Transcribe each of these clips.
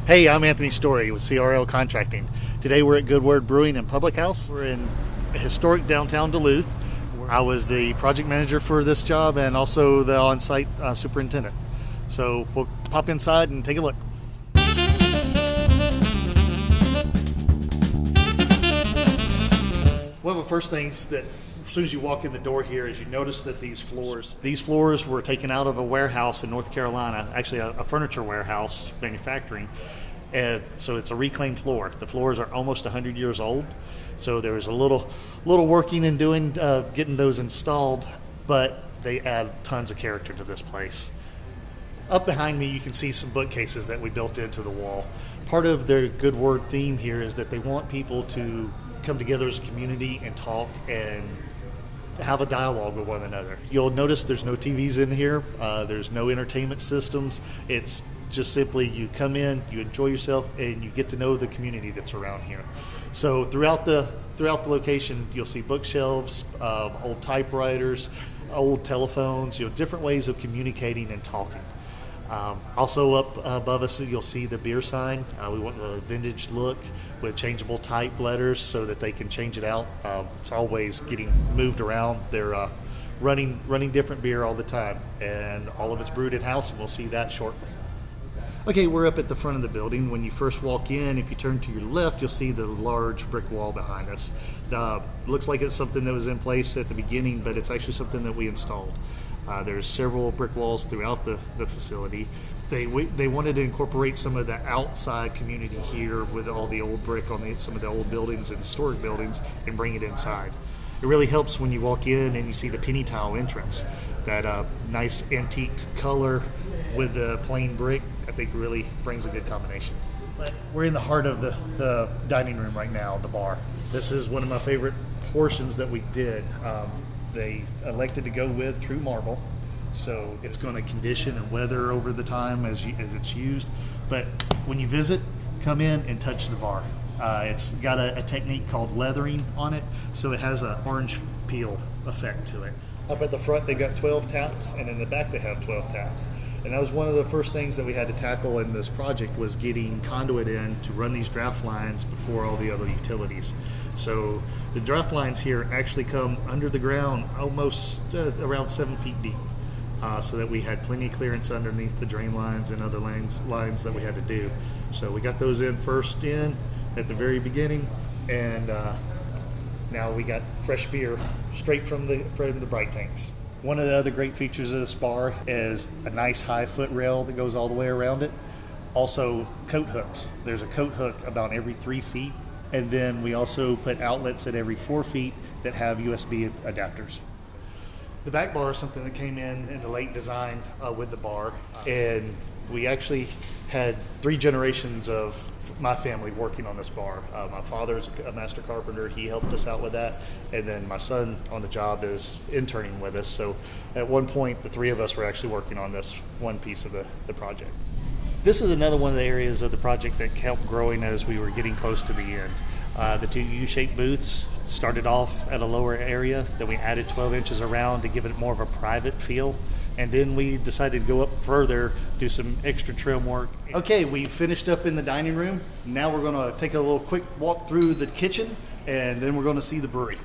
Hey, I'm Anthony Storey with CRL Contracting. Today we're at Good Word Brewing and Public House. We're in historic downtown Duluth. I was the project manager for this job and also the on-site superintendent. So we'll pop inside and take a look. One of the first things that as soon as you walk in the door here is you notice that these floors were taken out of a warehouse in North Carolina, actually a furniture warehouse manufacturing. And so it's a reclaimed floor. The floors are almost 100 years old. So there was a little working and doing, getting those installed, but they add tons of character to this place. Up behind me, you can see some bookcases that we built into the wall. Part of their Good Word theme here is that they want people to come together as a community and talk and have a dialogue with one another. You'll notice there's no TVs in here. There's no entertainment systems. It's just simply you come in, you enjoy yourself, and you get to know the community that's around here. So throughout the location, you'll see bookshelves, old typewriters, old telephones, different ways of communicating and talking. Also up above us, you'll see the beer sign. We want a vintage look with changeable type letters so that they can change it out. It's always getting moved around. They're running different beer all the time, and all of it's brewed in-house, and we'll see that shortly. Okay, we're up at the front of the building. When you first walk in, if you turn to your left, you'll see the large brick wall behind us. Looks like it's something that was in place at the beginning, but it's actually something that we installed. There's several brick walls throughout the facility. They wanted to incorporate some of the outside community here with all the old brick on some of the old buildings and historic buildings and bring it inside. It really helps when you walk in and you see the penny tile entrance. That nice antique color with the plain brick, I think really brings a good combination. But we're in the heart of the dining room right now, the bar. This is one of my favorite portions that we did. They elected to go with true marble, so it's going to condition and weather over the time as it's used. But when you visit, come in and touch the bar. It's got a technique called leathering on it, so it has an orange peel effect to it. Up at the front, they've got 12 taps, and in the back they have 12 taps. And that was one of the first things that we had to tackle in this project, was getting conduit in to run these draft lines before all the other utilities. So the draft lines here actually come under the ground almost around 7 feet deep, so that we had plenty of clearance underneath the drain lines and other lines that we had to do. So we got those in first in at the very beginning, and now we got fresh beer straight from the bright tanks. One of the other great features of this bar is a nice high foot rail that goes all the way around it. Also coat hooks. There's a coat hook about every 3 feet, and then we also put outlets at every 4 feet that have USB adapters. The back bar is something that came in the late design with the bar, and we actually had 3 generations of my family working on this bar. My father's a master carpenter. He helped us out with that. And then my son on the job is interning with us. So at one point, the 3 of us were actually working on this one piece of the project. This is another one of the areas of the project that kept growing as we were getting close to the end. The 2 U-shaped booths started off at a lower area, then we added 12 inches around to give it more of a private feel. And then we decided to go up further, do some extra trim work. Okay, we finished up in the dining room. Now we're going to take a little quick walk through the kitchen, and then we're going to see the brewery.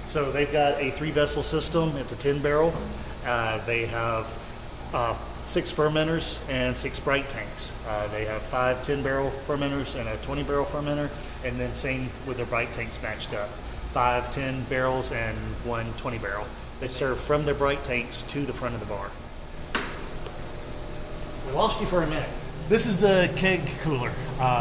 So they've got a 3-vessel system. It's a 10-barrel. They have 6 fermenters and 6 bright tanks. They have 5 10-barrel fermenters and a 20-barrel fermenter, and then same with their bright tanks matched up. 5 10 barrels and 1 20-barrel. They serve from their bright tanks to the front of the bar. We lost you for a minute. This is the keg cooler.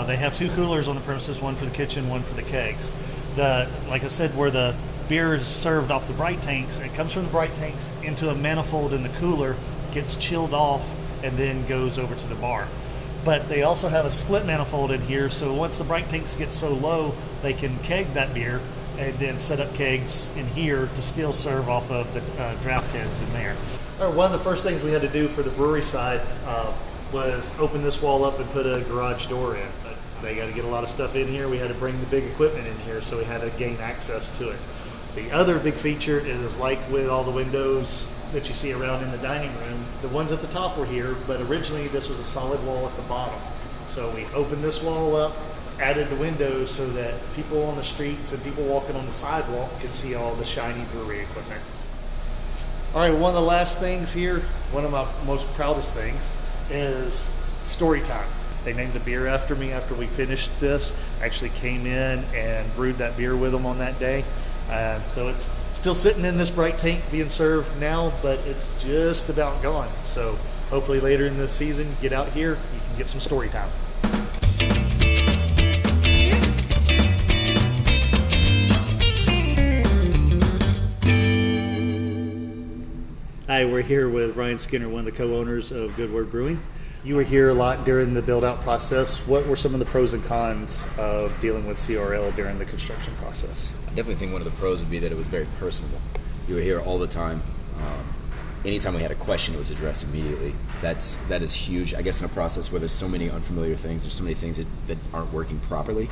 They have 2 coolers on the premises, one for the kitchen, one for the kegs. Like I said, where the beer is served off the bright tanks, it comes from the bright tanks into a manifold in the cooler, gets chilled off, and then goes over to the bar. But they also have a split manifold in here, so once the bright tanks get so low, they can keg that beer and then set up kegs in here to still serve off of the draft heads in there. One of the first things we had to do for the brewery side was open this wall up and put a garage door in. But they got to get a lot of stuff in here. We had to bring the big equipment in here, so we had to gain access to it. The other big feature is, like with all the windows that you see around in the dining room. The ones at the top were here, but originally this was a solid wall at the bottom. So we opened this wall up, added the windows so that people on the streets and people walking on the sidewalk could see all the shiny brewery equipment. All right, one of the last things here, one of my most proudest things, is story time. They named the beer after me after we finished this. Actually came in and brewed that beer with them on that day. So it's still sitting in this bright tank being served now, but it's just about gone. So hopefully later in the season, get out here, you can get some story time. Hi, we're here with Ryan Skinner, one of the co-owners of Good Word Brewing. You were here a lot during the build-out process. What were some of the pros and cons of dealing with CRL during the construction process? I definitely think one of the pros would be that it was very personable. You were here all the time. Anytime we had a question, it was addressed immediately. That is huge. I guess in a process where there's so many unfamiliar things, there's so many things that aren't working properly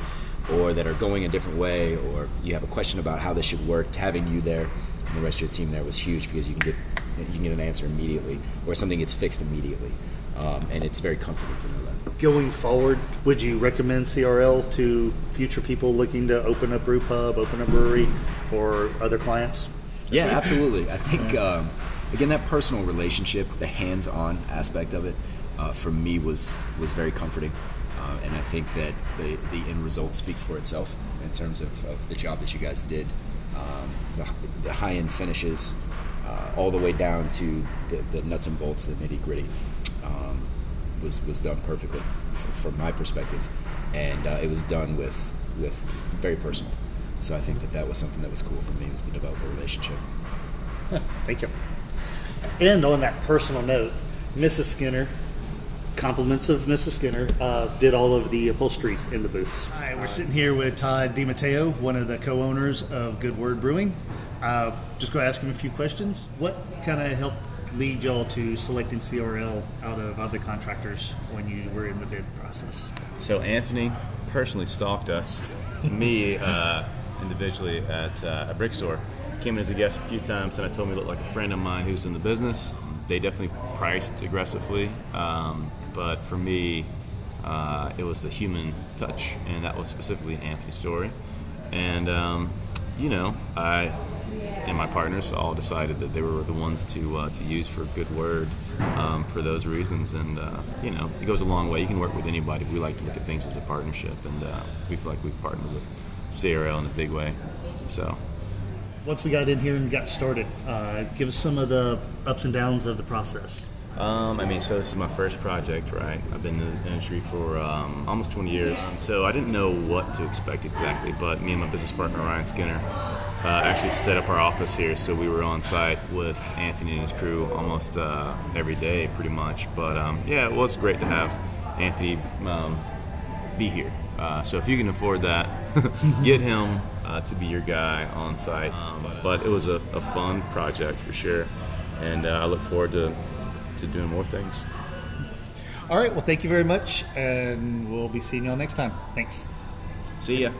or that are going a different way, or you have a question about how this should work, having you there and the rest of your team there was huge because you can get an answer immediately or something gets fixed immediately. And it's very comforting to know that. Going forward, would you recommend CRL to future people looking to open a brew pub, open a brewery, or other clients? Yeah, absolutely. I think, again, that personal relationship, the hands-on aspect of it, for me was very comforting. And I think that the end result speaks for itself in terms of the job that you guys did. The high-end finishes, all the way down to the nuts and bolts, the nitty-gritty, was done perfectly from my perspective. And it was done with very personal. So I think that was something that was cool for me, was to develop a relationship. Yeah, thank you. And on that personal note, Mrs. Skinner, compliments of Mrs. Skinner, did all of the upholstery in the booths. Hi, we're sitting here with Todd DiMatteo, one of the co-owners of Good Word Brewing. Just going to ask him a few questions. What kind of helped lead y'all to selecting CRL out of other contractors when you were in the bid process? So Anthony personally stalked us, me individually at a brick store. Came in as a guest a few times, and I told him he looked like a friend of mine who's in the business. They definitely priced aggressively, but for me, it was the human touch, and that was specifically Anthony's Storey. And I and my partners all decided that they were the ones to use for Good Word for those reasons. And it goes a long way. You can work with anybody. We like to look at things as a partnership, and we feel like we've partnered with CRL in a big way. So. Once we got in here and got started, give us some of the ups and downs of the process. So this is my first project, right? I've been in the industry for almost 20 years, so I didn't know what to expect exactly, but me and my business partner, Ryan Skinner, actually set up our office here, so we were on site with Anthony and his crew almost every day, pretty much. But it was great to have Anthony be here. So if you can afford that, get him to be your guy on site. But it was a fun project for sure, and I look forward to doing more things. All right, well, thank you very much, and we'll be seeing y'all next time. Thanks. See ya.